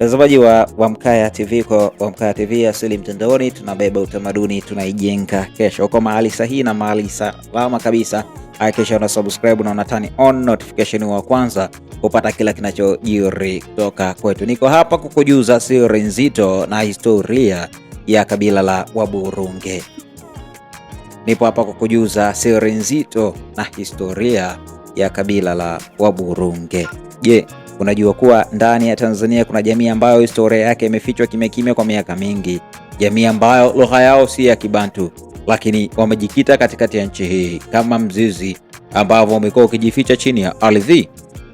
Mtazamaji wa Mkaya TV, kwa Mkaya TV asili mtandaoni, tunabeba utamaduni, tunaijenga kesho. Uko mahali sahihi na mahali salama kabisa. Hakikisha una subscribe na una turn on notification wa kwanza kupata kila kinachojiri kutoka kwetu. Niko hapa kukujuza siri nzito na historia ya kabila la Waburunge. Nipo hapa kukujuza siri nzito na historia ya kabila la Waburunge. Je, unajua kuwa ndani ya Tanzania kuna jamii ambayo historia yake imefichwa kimya kwa miaka mingi? Jamii ambayo lugha yao si ya Kibantu, lakini wamejikita katikati ya nchi hii kama mzizi ambao umekuwa ukijificha chini ya ardhi.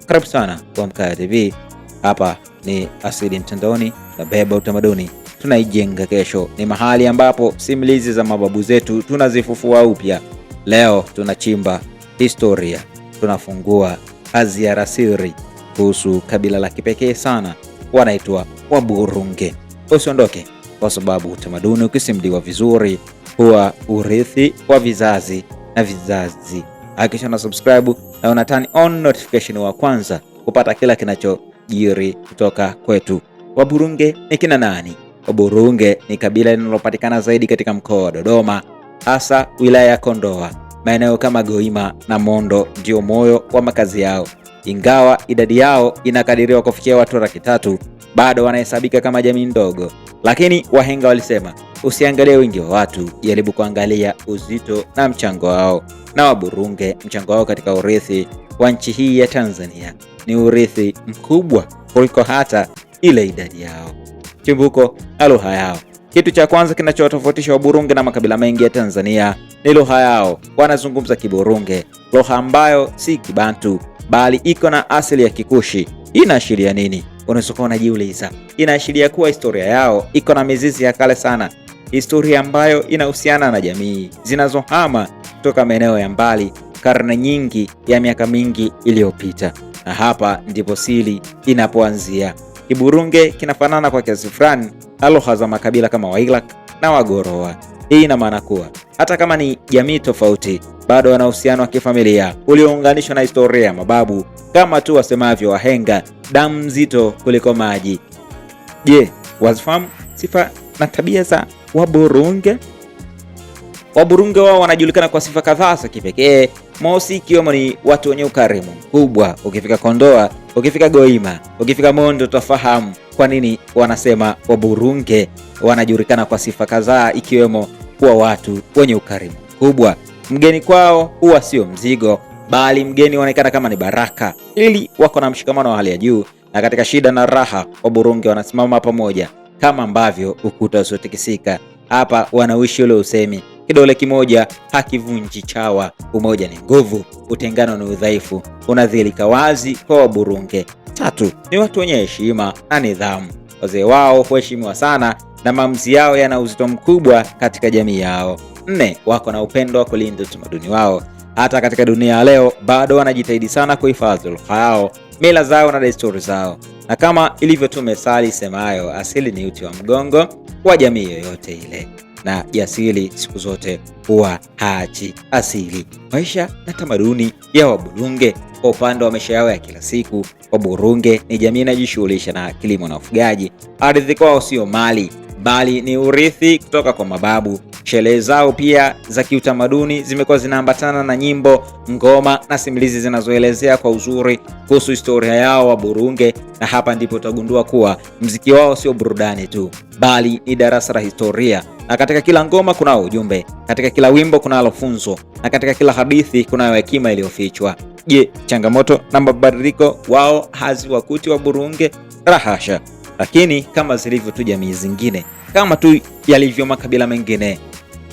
Karibu sana kwa Mkaya TV. Hapa ni asili mtandaoni, na beba utamaduni, tunaijenga kesho. Ni mahali ambapo simulizi za mababu zetu tunazifufua upya. Leo tunachimba historia, tunafungua hazina siri kuhusu kabila la kipekee sana wanaitwa Waburunge. Usiondoke, kwa sababu utamaduni ukisimuliwa vizuri huwa urithi wa vizazi na vizazi. Hakikisha una subscribe na una turn on notification wa kwanza kupata kila kinachojiri kutoka kwetu. Waburunge ni kina nani? Waburunge ni kabila linalopatikana zaidi katika mkoa wa Dodoma, hasa wilaya ya Kondoa. Maeneo kama Goima na Mondo ndio moyo wa makazi yao. Ingawa idadi yao inakadiriwa kufikia watu 300,000, bado wanahesabika kama jamii ndogo. Lakini wahenga walisema, usiangalie wingi wa watu, jaribu kuangalia uzito na mchango wao. Na Waburunge, mchango wao katika urithi wa nchi hii ya Tanzania ni urithi mkubwa kuliko hata ile idadi yao. Chimbuko na lugha yao. Kitu cha kwanza kinachowatofautisha Waburunge na makabila mengi ya Tanzania ni lugha yao. Wanazungumza Kiburunge, lugha ambayo si Kibantu bali iko na asili ya Kikushi. Inaashiria nini? Unaweza kujiuliza. Inaashiria kuwa historia yao iko na mizizi ya kale sana, historia ambayo inahusiana na jamii zinazohama kutoka maeneo ya mbali karne nyingi ya miaka mingi iliyopita. Na hapa ndipo siri inapoanzia. Kiburunge kinafanana kwa kiasi fulani na lugha za makabila kama Wailak na Wagorowa. Hii ina maana kuwa hata kama ni jamii tofauti, bado wana uhusiano wa kifamilia uliounganishwa na historia ya mababu, kama tu wasemavyo wahenga, damu nzito kuliko maji. Je, wazifahamu sifa na tabia za Waburunge? Waburunge wao wanajulikana kwa sifa kadhaa za kipekee. Mosi ikiwemo ni watu wenye ukarimu mkubwa. Ukifika Kondoa, ukifika Goima, ukifika Mondo, utafahamu kwa nini wanasema Waburunge wanajulikana kwa sifa kadhaa, ikiwemo kuwa watu wenye ukarimu mkubwa. Mgeni kwao huwa sio mzigo, bali mgeni huonekana kama ni baraka. Ili wako na mshikamano wa hali ya juu, na katika shida na raha Waburunge wanasimama pamoja kama ambavyo ukuta usiotikisika. Hapa wanaishi ule usemi, kidole kimoja hakivunji chawa, umoja ni nguvu, utengano ni udhaifu. Unadhihirika wazi kwa Waburunge. 3, ni watu wenye heshima na nidhamu. Wazee wao huheshimiwa sana na maamuzi yao yana uzito mkubwa katika jamii yao. 4, wako na upendo wa kulinda utamaduni wao. Hata katika dunia ya leo bado wanajitahidi sana kuhifadhi lugha yao, mila zao na desturi zao. Na kama ilivyo tu methali semayo, asili ni uti wa mgongo wa jamii yoyote ile, na asili siku zote huwa haachi asili. Maisha na tamaduni ya Waburunge. Kwa upande wa maisha yao ya kila siku, Waburunge ni jamii inajishughulisha na kilimo na ufugaji. Ardhi kwao sio mali, bali ni urithi kutoka kwa mababu. Sherehe zao pia za kiutamaduni zimekuwa zinaambatana na nyimbo, ngoma na simulizi zinazoelezea kwa uzuri kuhusu historia yao Waburunge. Na hapa ndipo utagundua kuwa mziki wao sio burudani tu, bali ni darasa la historia. Na katika kila ngoma kuna ujumbe, katika kila wimbo kuna funzo, na katika kila hadithi kuna hekima iliyofichwa. Je, changamoto na mabadiliko wao haziwakuti Waburunge? Rahasha. Lakini kama zilivyo tu jamii zingine, kama tu yalivyo makabila mengine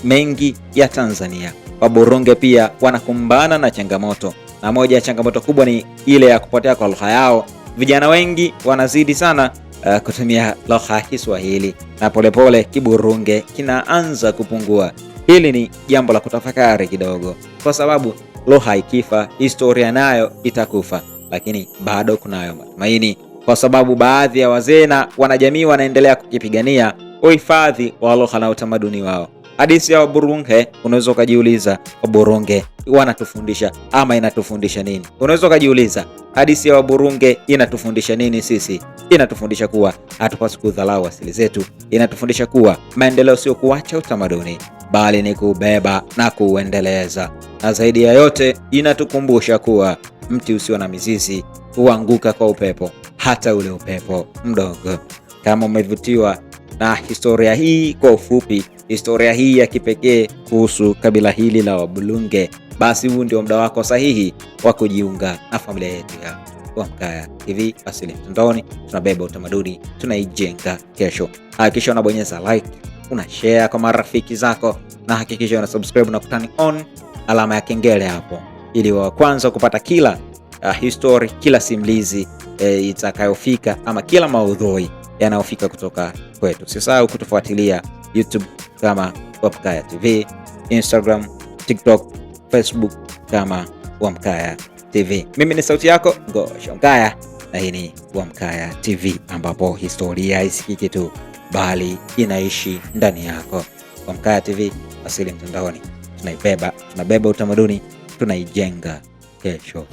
mengi ya Tanzania, Waburunge pia wanakumbana na changamoto. Na moja ya changamoto kubwa ni ile ya kupotea kwa lugha yao. Vijana wengi wanazidi sana kutumia lugha ya Kiswahili, na polepole Kiburunge kinaanza kupungua. Hili ni jambo la kutafakari kidogo, kwa sababu lugha ikifa, historia nayo itakufa. Lakini bado kunayo matumaini, kwa sababu baadhi ya wazee na wanajamii wanaendelea kukipigania uhifadhi wa lugha na utamaduni wao. Hadithi ya Waburunge, unaweza ukajiuliza Waburunge wanatufundisha ama inatufundisha nini? Unaweza ukajiuliza hadithi ya Waburunge inatufundisha nini sisi? Inatufundisha kuwa hatupaswi kudharau asili zetu. Inatufundisha kuwa maendeleo sio kuacha utamaduni, bali ni kubeba na kuendeleza. Na zaidi ya yote inatukumbusha kuwa mti usio na mizizi huanguka kwa upepo, hata ule upepo mdogo. Kama umevutiwa na historia hii kwa ufupi, historia hii ya kipekee kuhusu kabila hili la Waburunge, basi huu ndio muda wako sahihi wa kujiunga na familia yetu ya Wamkaya TV Asili Mtandaoni. Tunabeba utamaduni, tunaijenga kesho. Hakikisha unabonyeza like, una share kwa marafiki zako, na hakikisha una subscribe na kutani on alama ya kengele hapo, ili wa kwanza kupata kila history, kila simulizi itakayofika ama kila maudhui yanayofika kutoka kwetu. Usisahau kutufuatilia YouTube kama Wamkaya TV, Instagram, TikTok, Facebook kama Wamkaya TV. Mimi ni sauti yako Ngosha Mkaya, na hii ni Wamkaya TV, ambapo historia haisikiki tu bali inaishi ndani yako. Wamkaya TV Asili Mtandaoni, tunabeba utamaduni, tunaijenga kesho.